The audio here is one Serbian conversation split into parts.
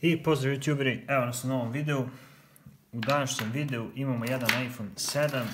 I pozdrav youtuberi, evo nas u novom videu. U današnjem videu imamo jedan iPhone 7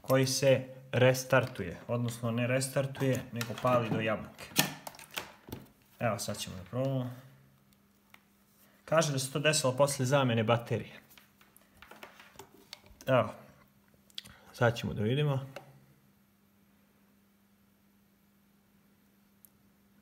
koji se restartuje, odnosno ne restartuje, nego pali do jabuke. Evo sad ćemo da probamo. Kaže da se to desilo posle zamene baterije. Evo, sad ćemo da vidimo.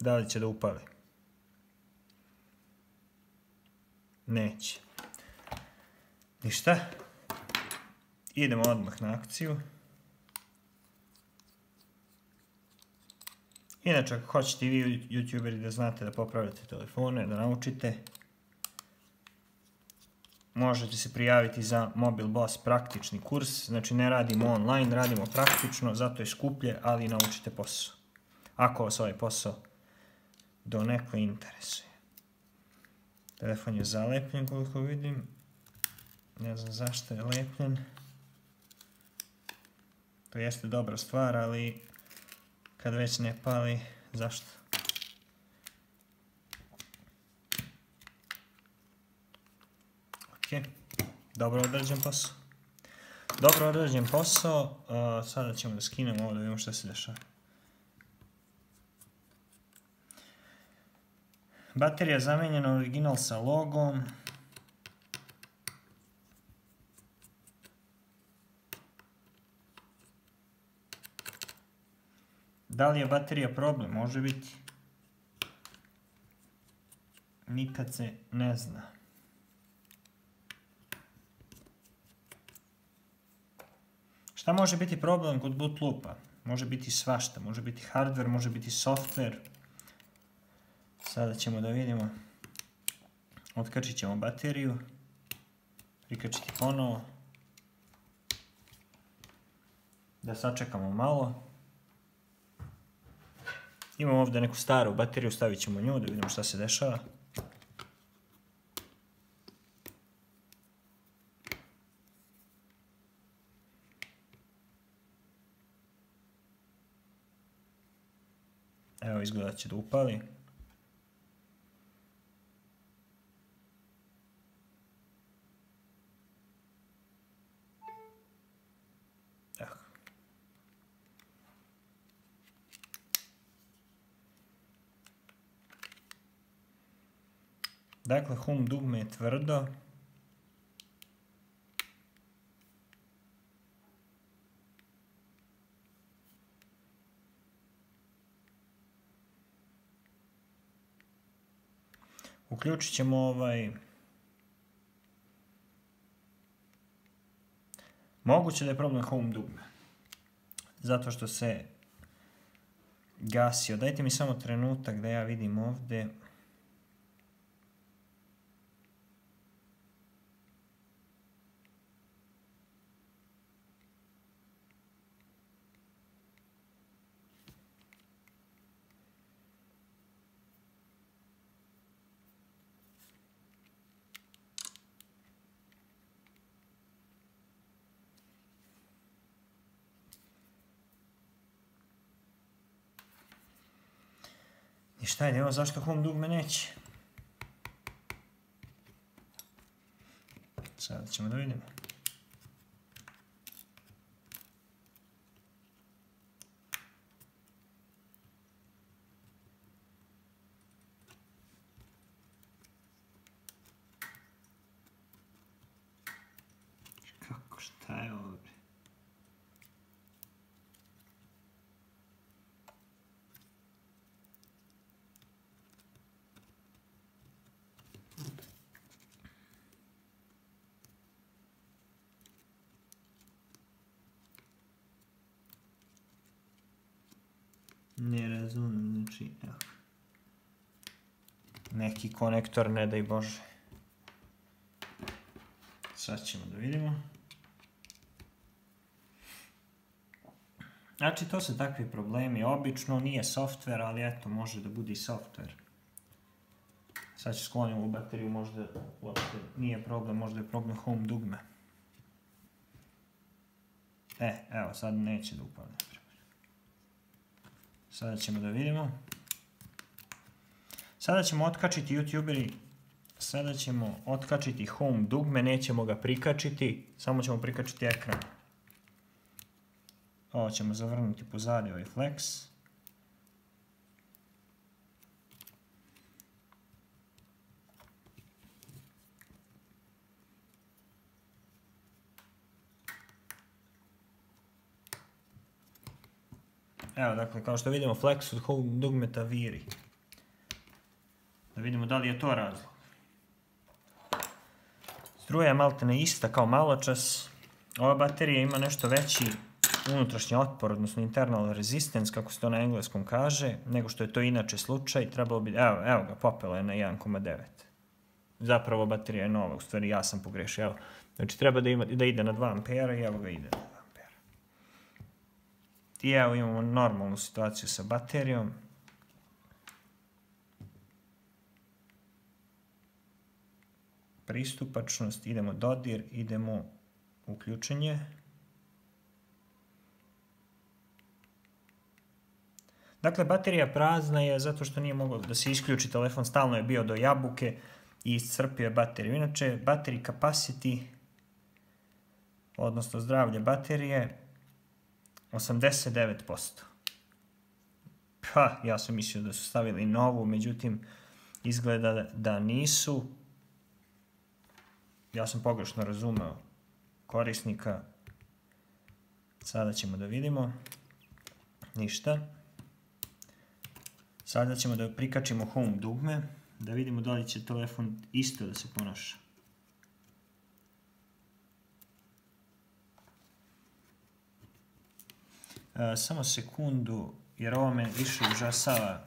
Da li će da upali? Neće. Ništa. Idemo odmah na akciju. Inače, ako hoćete i vi youtuberi da znate da popravljate telefone, da naučite, možete se prijaviti za Mobil Boss praktični kurs. Znači ne radimo online, radimo praktično, zato je skuplje, ali naučite posao. Ako vas ovaj posao donekle interesuje. Telefon je zalepljen koliko vidim. Ne znam zašto je lepljen. To jeste dobra stvar, ali kad već ne pali, zašto? Ok, dobro odrađen posao. Dobro odrađen posao. Sada ćemo da skinemo ovo da vidimo šta se dešava. Baterija je zamenjena, original sa logom. Da li je baterija problem? Može biti. Nikad se ne zna. Šta može biti problem kod boot loopa? Može biti svašta. Može biti hardware, može biti software. Sada ćemo da vidimo. Otkačit ćemo bateriju. Prikačiti ponovo. Da sačekamo malo. Imamo ovdje neku staru bateriju, stavit ćemo nju da vidimo šta se dešava. Evo, izgleda će da upali. Dakle, home dugme je tvrdo. Uključit ćemo Moguće da je problem home dugme. Zato što se gasio. Dajte mi samo trenutak da ja vidim ovdje. I šta je, evo zašto home dugme neće? Sada ćemo da vidimo. Kako, šta je ovdje? Ne razumijem, znači, evo. Neki konektor, ne daj Bože. Sad ćemo da vidimo. Znači, to su takvi problemi. Obično nije software, ali eto, može da bude i software. Sad ću skloniti ovu bateriju, možda uopšte nije problem, možda je problem home dugme. Evo, sad neće da upali. Sada ćemo da vidimo. Sada ćemo otkačiti youtuberi Sada ćemo otkačiti home dugme, nećemo ga prikačiti, samo ćemo prikačiti ekran. Ovo ćemo zavrnuti pozadi ovaj flex. Evo, dakle, kao što vidimo, flex od home dugmeta viri. Da vidimo da li je to razlog. Struja je maltene ista kao maločas. Ova baterija ima nešto veći unutrašnji otpor, odnosno internal resistance, kako se to na engleskom kaže, nego što je to inače slučaj. Trebalo bi, evo ga, popela je na 1,9. Zapravo baterija je nova, u stvari ja sam pogrešio. Evo, znači treba da ide na 2 ampera i evo ga ide na 2 ampera. I evo imamo normalnu situaciju sa baterijom. Pristupačnost, idemo dodir, idemo uključenje. Dakle, baterija prazna je zato što nije moglo da se isključi telefon, stalno je bio do jabuke i iscrpio je bateriju. Inače, battery capacity, odnosno zdravlje baterije, 89%. Ja sam mislio da su stavili novu, međutim, izgleda da nisu. Ja sam pogrešno razumeo korisnika. Sada ćemo da vidimo. Ništa. Sada ćemo da prikačimo home dugme, da vidimo da li će telefon isto da se ponaša. Samo sekundu, jer ovo me više užasava.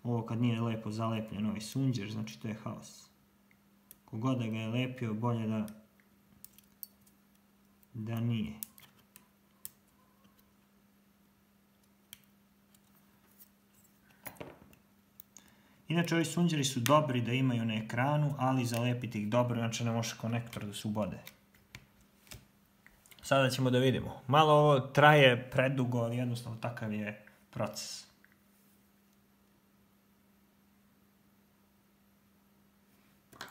Ovo kad nije lepo zalepljen ovaj sunđer, znači to je haos. Kogod da ga je lepio, bolje da nije. Inače, ovi sunđeri su dobri da imaju na ekranu, ali zalepiti ih dobro, znači ne može konektor da se ubode. Sada ćemo da vidimo. Malo ovo traje predugo, ali jednostavno takav je proces.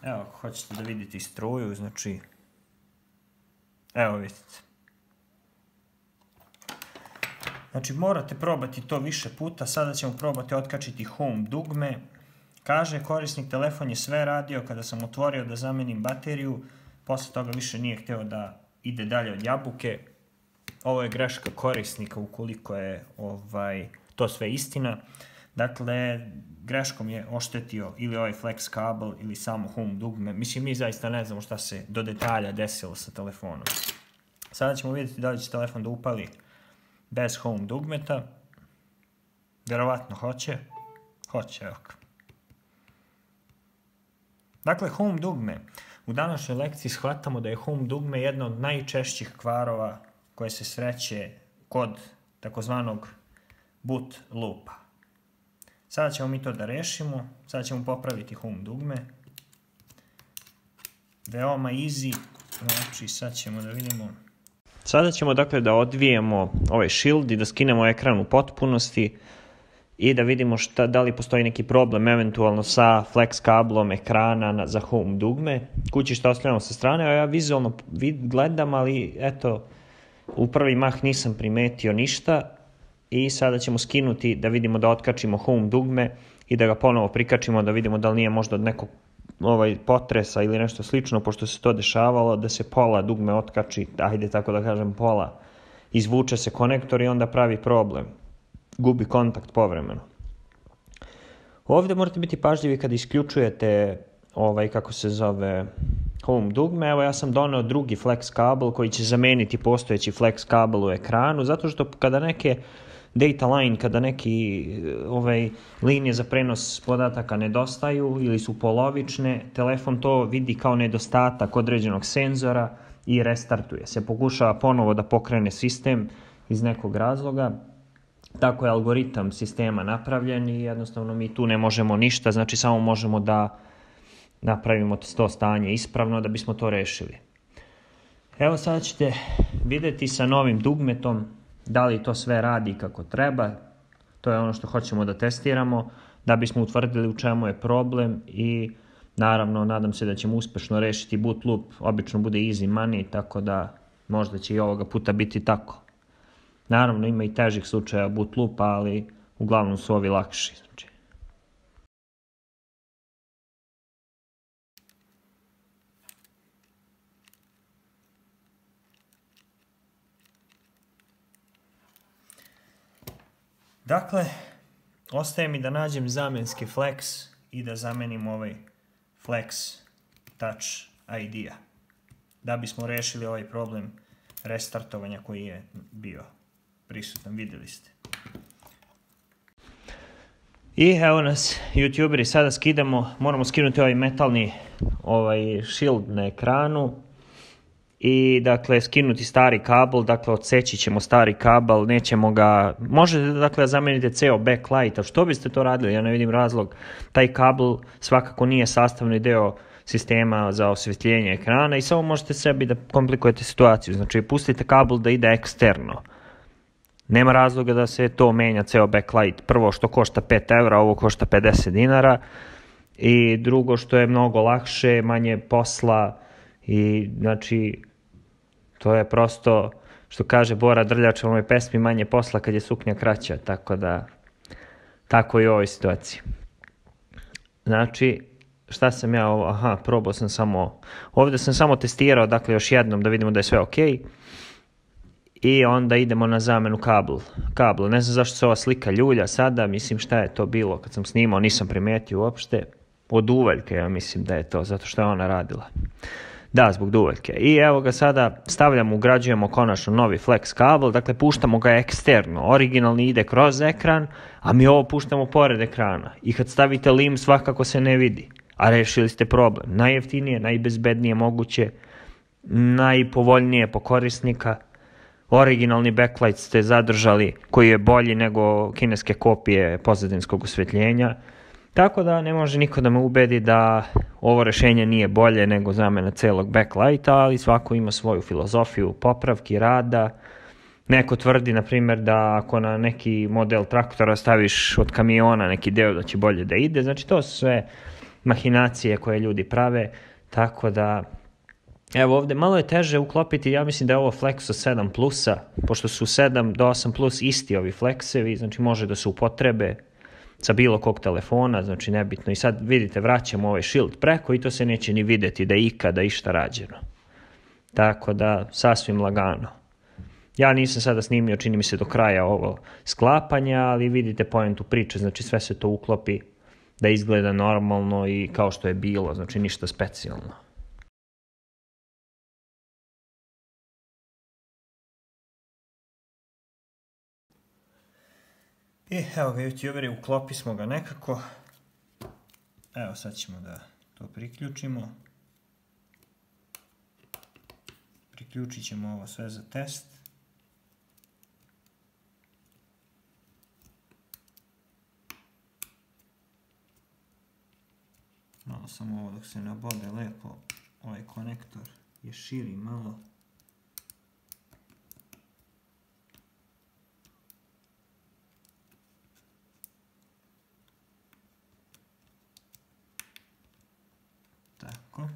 Evo, ako hoćete da vidite struju, znači, evo vidite. Znači, morate probati to više puta, sada ćemo probati otkačiti home dugme. Kaže korisnik, telefon je sve radio, kada sam otvorio da zamenim bateriju, posle toga više nije hteo da ide dalje od jabuke. Ovo je greška korisnika ukoliko je to sve istina. Dakle, greškom je oštetio ili ovaj flex kabel ili samo home dugme. Mislim, mi zaista ne znamo šta se do detalja desilo sa telefonom. Sada ćemo vidjeti da li će telefon da upali bez home dugmeta. Vjerovatno hoće. Hoće, evo ga. Dakle, home dugme. U današnjoj lekciji shvatamo da je home dugme jedna od najčešćih kvarova koje se sreće kod takozvanog boot loopa. Sada ćemo mi to da rešimo. Sada ćemo popraviti home dugme. Veoma easy. Znači, sad ćemo da vidimo. Sada ćemo dakle da odvijemo ovaj shield i da skinemo ekran u potpunosti i da vidimo da li postoji neki problem eventualno sa flex kablom ekrana za home dugme. Kući što ostavljamo sa strane, a ja vizualno gledam, ali eto, u prvi mah nisam primetio ništa i sada ćemo skinuti da vidimo da otkačimo home dugme i da ga ponovo prikačimo da vidimo da li nije možda od nekog potresa ili nešto slično, pošto se to dešavalo da se pola dugme otkači, ajde tako da kažem pola, izvuče se konektor i onda pravi problem. Gubi kontakt povremeno. Ovdje morate biti pažljivi kada isključujete kako se zove home dugme. Evo ja sam doneo drugi flex kabel koji će zameniti postojeći flex kabel u ekranu, zato što kada neke data line, kada neki linije za prenos podataka nedostaju ili su polovične, telefon to vidi kao nedostatak određenog senzora i restartuje se. Pokušava ponovo da pokrene sistem iz nekog razloga. Tako je algoritam sistema napravljen i jednostavno mi tu ne možemo ništa, znači samo možemo da napravimo to stanje ispravno da bismo to rešili. Evo sada ćete vidjeti sa novim dugmetom da li to sve radi kako treba. To je ono što hoćemo da testiramo. da bismo utvrdili u čemu je problem i naravno nadam se da ćemo uspešno rešiti boot loop, obično bude easy money, tako da možda će i ovoga puta biti tako. Naravno ima i težih slučaja boot loopa, ali uglavnom su ovi lakši. Znači. Dakle, ostaje mi da nađem zamenski flex i da zamenim ovaj flex touch ID-a, da bismo rešili ovaj problem restartovanja koji je bio prisutan, vidjeli ste. I evo nas, youtuberi, sada skidamo, moramo skinuti ovaj metalni shield na ekranu i dakle skinuti stari kabel, dakle odseći ćemo stari kabel, nećemo ga, možete dakle da zamenite ceo backlight, a što biste to radili, ja ne vidim razlog, taj kabel svakako nije sastavni deo sistema za osvetljenje ekrana i samo možete sebi da komplikujete situaciju, znači pustite kabel da ide eksterno. Nema razloga da se to menja, ceo backlight. Prvo što košta 5 evra, ovo košta 50 dinara. I drugo što je mnogo lakše, manje posla. I znači, to je prosto, što kaže Bora Drljač u ovoj pesmi, manje posla kad je suknja kraća. Tako da, tako i u ovoj situaciji. Znači, šta sam ja ovo, probao sam samo, ovdje sam samo testirao, dakle još jednom da vidimo da je sve okej. I onda idemo na zamenu kabla. Ne znam zašto se ova slika ljulja sada, mislim šta je to bilo kad sam snimao, nisam primetio uopšte. Od uvaljke, ja mislim da je to, zato što je ona radila. Da, zbog duvaljke. I evo ga sada stavljamo, ugrađujemo konačno novi flex kabel, dakle puštamo ga eksterno. Originalni ide kroz ekran, a mi ovo puštamo pored ekrana. I kad stavite lim svakako se ne vidi, a rešili ste problem. Najjeftinije, najbezbednije moguće, najpovoljnije po korisnika. Originalni backlight ste zadržali koji je bolji nego kineske kopije pozadinskog osvetljenja. Tako da ne može niko da me ubedi da ovo rešenje nije bolje nego zamena celog backlighta, ali svako ima svoju filozofiju popravki, rada. Neko tvrdi, na primjer, da ako na neki model traktora staviš od kamiona neki deo da će bolje da ide. Znači to su sve mahinacije koje ljudi prave, tako da evo ovdje malo je teže uklopiti, ja mislim da je ovo flex od 7 plusa, pošto su 7 do 8 plus isti ovi flexevi, znači može da se upotrebe sa bilo kog telefona, znači nebitno. I sad vidite, vraćamo ovaj shield preko i to se neće ni vidjeti da je ikada išta rađeno. Tako da, sasvim lagano. Ja nisam sada snimio, čini mi se do kraja ovo sklapanja, ali vidite poentu priče, znači sve se to uklopi da izgleda normalno i kao što je bilo, znači ništa specijalno. I evo ga, youtuberi, uklopi smo ga nekako. Evo sad ćemo da to priključimo. Priključit ćemo ovo sve za test. Malo samo ovo dok se nabode lepo, ovaj konektor je širi malo. Tako.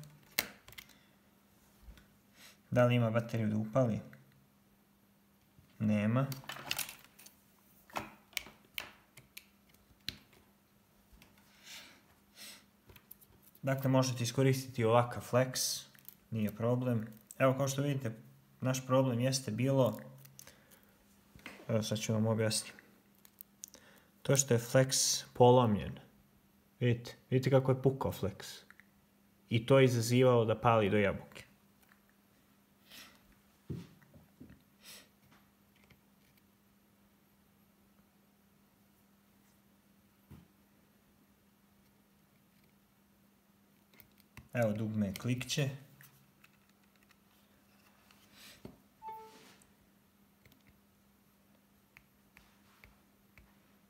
Da li ima bateriju da upali? Nema. Dakle, možete iskoristiti ovakav flex, nije problem. Evo, kao što vidite, naš problem jeste bilo, evo sad ću vam objasniti, to što je flex polomljen. Vidite kako je pukao flex. I to je izazivalo da pali do jabuke. Evo dugme klikće.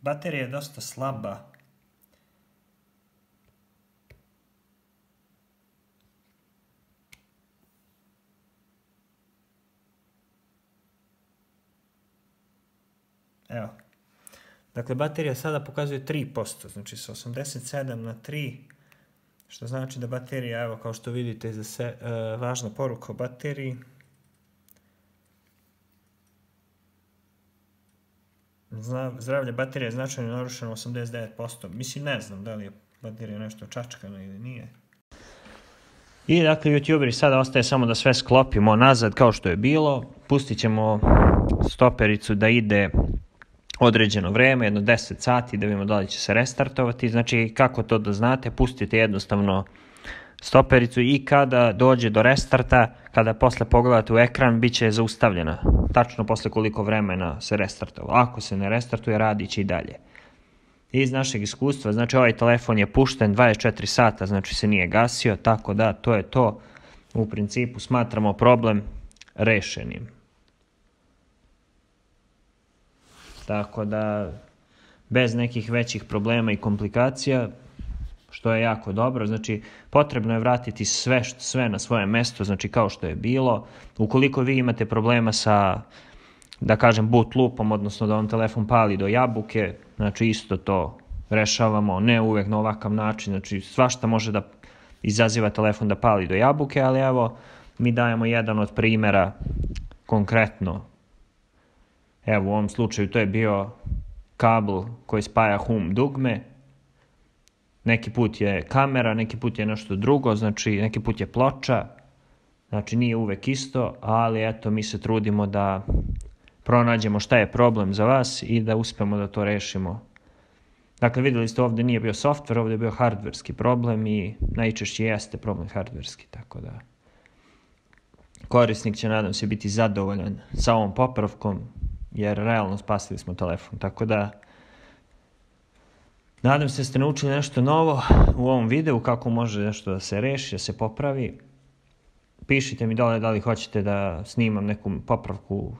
Baterija je dosta slaba. Evo. Dakle, baterija sada pokazuje 3%, znači sa 87 na 3, što znači da baterija, evo kao što vidite, važna poruka o bateriji. Zdravlje baterije je značajno narušeno 89%. Mislim, ne znam da li je baterija nešto čačkana ili nije. I dakle, youtuberi, sada ostaje samo da sve sklopimo nazad kao što je bilo. Pustit ćemo stopericu da ide određeno vreme, jedno 10 sati, da vidimo da li će se restartovati. Znači, kako to da znate, pustite jednostavno stopericu i kada dođe do restarta, kada posle pogledate u ekran, bit će zaustavljena. Tačno posle koliko vremena se restartovalo. Ako se ne restartuje, radit će i dalje. Iz našeg iskustva, znači ovaj telefon je pušten 24 sata, znači se nije gasio, tako da to je to. U principu smatramo problem rešenim. Tako da, bez nekih većih problema i komplikacija, što je jako dobro, znači potrebno je vratiti sve na svoje mesto, znači kao što je bilo. Ukoliko vi imate problema sa, da kažem, boot loopom, odnosno da vam telefon pali do jabuke, znači isto to rešavamo, ne uvek na ovakav način, znači svašta može da izaziva telefon da pali do jabuke, ali evo, mi dajemo jedan od primjera konkretno. Evo, u ovom slučaju to je bio kabel koji spaja home dugme, neki put je kamera, neki put je nešto drugo, znači neki put je ploča, znači nije uvek isto, ali eto, mi se trudimo da pronađemo šta je problem za vas i da uspemo da to rešimo. Dakle, vidjeli ste, ovdje nije bio softver, ovdje je bio hardverski problem i najčešće jeste problem hardverski, tako da korisnik će, nadam se, biti zadovoljan sa ovom popravkom, jer realno spasili smo telefon, tako da nadam se da ste naučili nešto novo u ovom videu, kako može nešto da se reši, da se popravi. Pišite mi dole da li hoćete da snimam neku popravku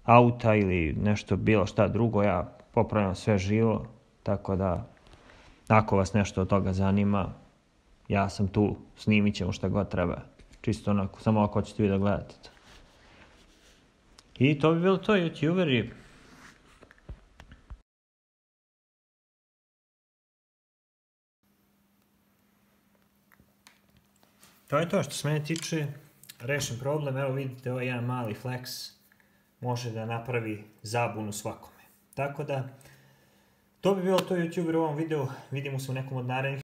auta ili nešto bilo šta drugo, ja popravljam sve živo, tako da ako vas nešto od toga zanima, ja sam tu, snimit ćemo šta god treba, čisto onako, samo ako hoćete vi da gledate to. I to bi bilo to, youtuberi. To je to što se mene tiče, rešen problem. Evo vidite, ovaj jedan mali flex može da napravi zabunu svakome. Tako da, to bi bilo to, youtuberi, u ovom videu. Vidimo se u nekom od narednih